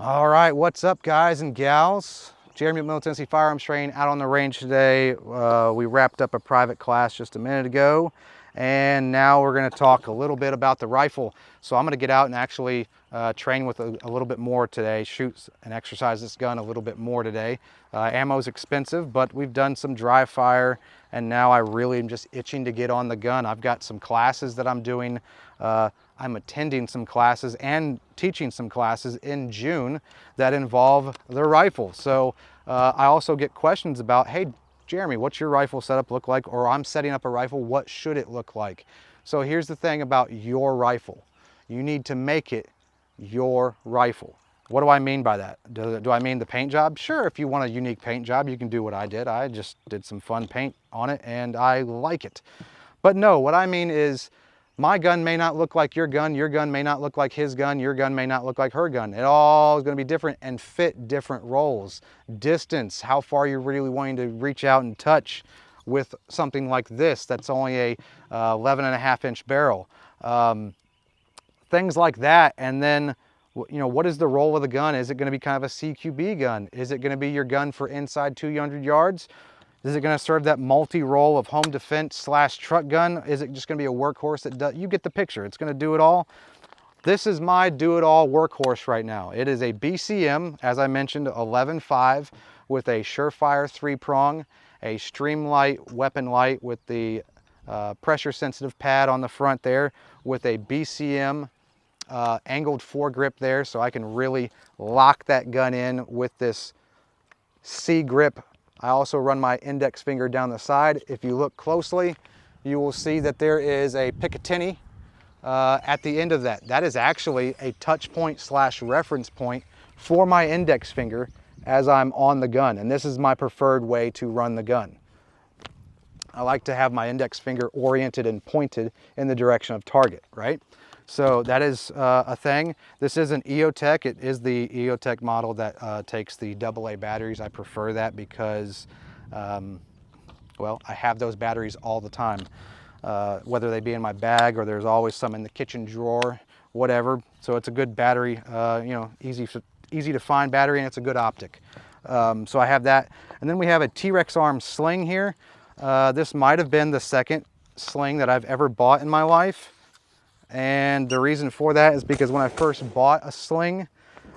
All right, what's up, guys and gals? Jeremy at Middle Tennessee Firearms Training out on the range today. We wrapped up a private class just a minute ago, and now we're going to talk a little bit about the rifle. So I'm going to get out and actually train with a little bit more today, shoot and exercise this gun a little bit more today. Ammo's expensive, but we've done some dry fire, and now I really am just itching to get on the gun. I've got some classes that I'm doing. I'm attending some classes and teaching some classes in June that involve the rifle. So I also get questions about, hey, Jeremy, what's your rifle setup look like? Or I'm setting up a rifle, what should it look like? So here's the thing about your rifle. You need to make it your rifle. What do I mean by that? Do I mean the paint job? Sure, if you want a unique paint job, you can do what I did. I just did some fun paint on it and I like it. But no, what I mean is, my gun may not look like your gun may not look like his gun, your gun may not look like her gun. It all is going to be different and fit different roles. Distance, how far you're really wanting to reach out and touch with something like this that's only a 11.5-inch barrel. Things like that. And then, you know, what is the role of the gun? Is it going to be kind of a CQB gun? Is it going to be your gun for inside 200 yards? Is it going to serve that multi-role of home defense / truck gun? Is it just going to be a workhorse that does? You get the picture. It's going to do it all. This is my do-it-all workhorse right now. It is a BCM, as I mentioned, 11.5 with a Surefire 3-prong, a Streamlight weapon light with the pressure-sensitive pad on the front there, with a BCM angled foregrip there, so I can really lock that gun in with this C grip. I also run my index finger down the side. If you look closely, you will see that there is a Picatinny at the end of that. That is actually a touch point / reference point for my index finger as I'm on the gun. And this is my preferred way to run the gun. I like to have my index finger oriented and pointed in the direction of target, right? So that is a thing. This is an EoTech. It is the EoTech model that takes the AA batteries. I prefer that because, well, I have those batteries all the time, whether they be in my bag or there's always some in the kitchen drawer, whatever. So it's a good battery, you know, easy to find battery, and it's a good optic. So I have that. And then we have a T-Rex arm sling here. This might have been the second sling that I've ever bought in my life. And the reason for that is because when I first bought a sling,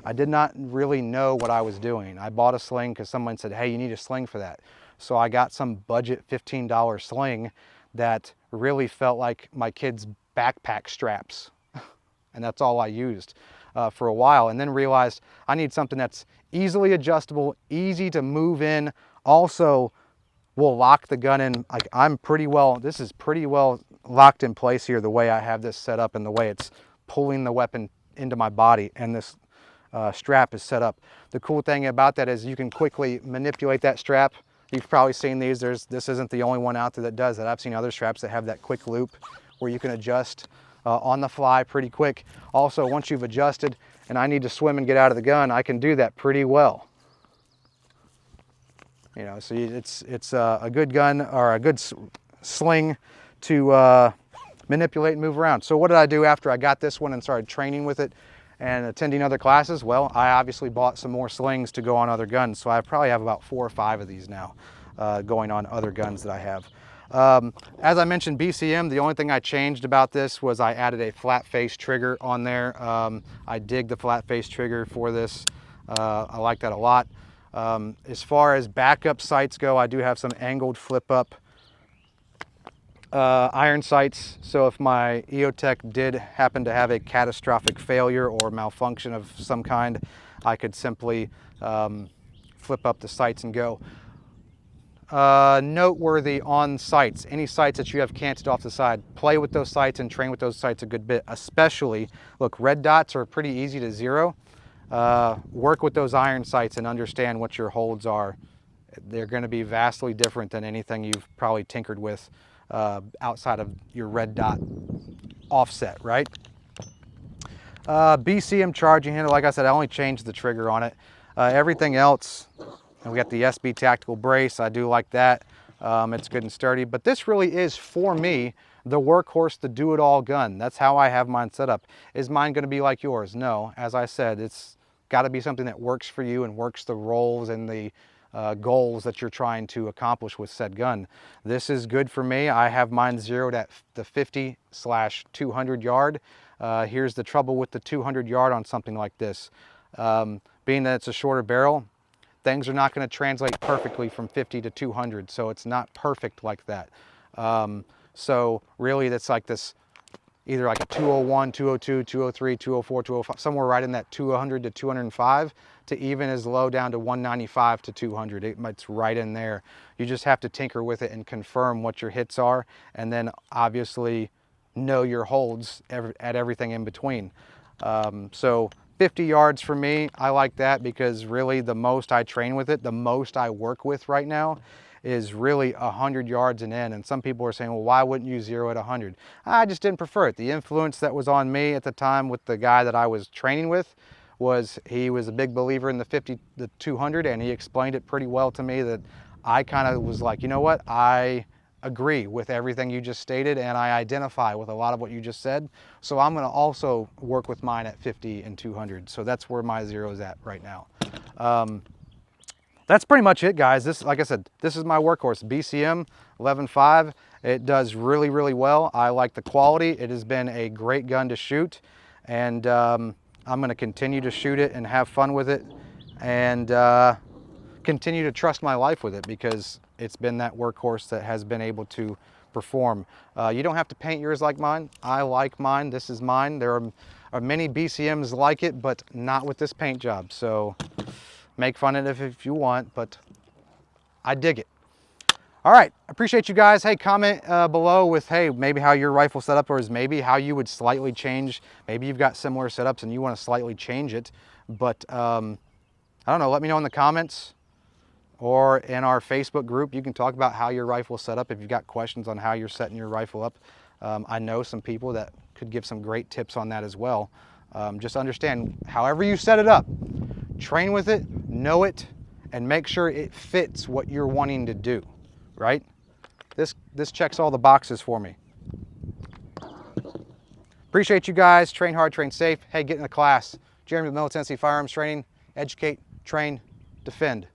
I did not really know what I was doing. I bought a sling because someone said, hey, you need a sling for that. So I got some budget $15 sling that really felt like my kids' backpack straps. And that's all I used for a while. And then realized I need something that's easily adjustable, easy to move in, also will lock the gun in. Like, this is pretty well locked in place here, the way I have this set up and the way it's pulling the weapon into my body, and this strap is set up. The cool thing about that is you can quickly manipulate that strap. You've probably seen these. This isn't the only one out there that does that. I've seen other straps that have that quick loop where you can adjust on the fly pretty quick. Also, once you've adjusted and I need to swim and get out of the gun, I can do that pretty well. You know, so it's a good gun, or a good sling to manipulate and move around. So what did I do after I got this one and started training with it and attending other classes? Well, I obviously bought some more slings to go on other guns. So I probably have about 4 or 5 of these now going on other guns that I have. As I mentioned, BCM, the only thing I changed about this was I added a flat face trigger on there. I dig the flat face trigger for this. I like that a lot. As far as backup sights go, I do have some angled flip up iron sights. So if my EoTech did happen to have a catastrophic failure or malfunction of some kind, I could simply flip up the sights and go. Noteworthy on sights, any sights that you have canted off the side, play with those sights and train with those sights a good bit. Especially, look, red dots are pretty easy to zero. Work with those iron sights and understand what your holds are. They're going to be vastly different than anything you've probably tinkered with outside of your red dot offset, right? BCM charging handle, like I said, I only changed the trigger on it. Everything else, and we got the SB tactical brace. I do like that. It's good and sturdy, but this really is, for me, the workhorse, the do-it-all gun. That's how I have mine set up. Is mine going to be like yours? No. As I said, it's got to be something that works for you and works the roles and the goals that you're trying to accomplish with said gun. This is good for me. I have mine zeroed at the 50/200 yard. Here's the trouble with the 200 yard on something like this. Being that it's a shorter barrel, things are not going to translate perfectly from 50 to 200, so it's not perfect like that. So really that's like this, either like a 201, 202, 203, 204, 205, somewhere right in that 200 to 205, to even as low down to 195 to 200. It's right in there. You just have to tinker with it and confirm what your hits are, and then obviously know your holds at everything in between. So 50 yards for me, I like that because really the most I train with it, the most I work with right now is really 100 yards and in. And some people are saying, well, why wouldn't you zero at 100? I just didn't prefer it. The influence that was on me at the time with the guy that I was training with was, he was a big believer in the 50, the 200, and he explained it pretty well to me, that I kind of was like, you know what, I agree with everything you just stated, and I identify with a lot of what you just said. So I'm going to also work with mine at 50 and 200. So that's where my zero is at right now. That's pretty much it, guys. This, like I said, this is my workhorse, BCM 11.5. It does really, really well. I like the quality. It has been a great gun to shoot, and I'm going to continue to shoot it and have fun with it, and continue to trust my life with it, because it's been that workhorse that has been able to perform. You don't have to paint yours like mine. I like mine. This is mine. There are many BCMs like it, but not with this paint job. So make fun of it if you want, but I dig it. All right, appreciate you guys. Hey, comment below with, hey, maybe how your rifle setup, or is maybe how you would slightly change. Maybe you've got similar setups and you want to slightly change it. But I don't know, let me know in the comments or in our Facebook group. You can talk about how your rifle is set up if you've got questions on how you're setting your rifle up. I know some people that could give some great tips on that as well. Just understand, however you set it up, train with it, know it, and make sure it fits what you're wanting to do, right? This checks all the boxes for me. Appreciate you guys. Train hard, train safe. Hey, get in the class. Jeremy with Middle Tennessee Firearms Training. Educate, train, defend.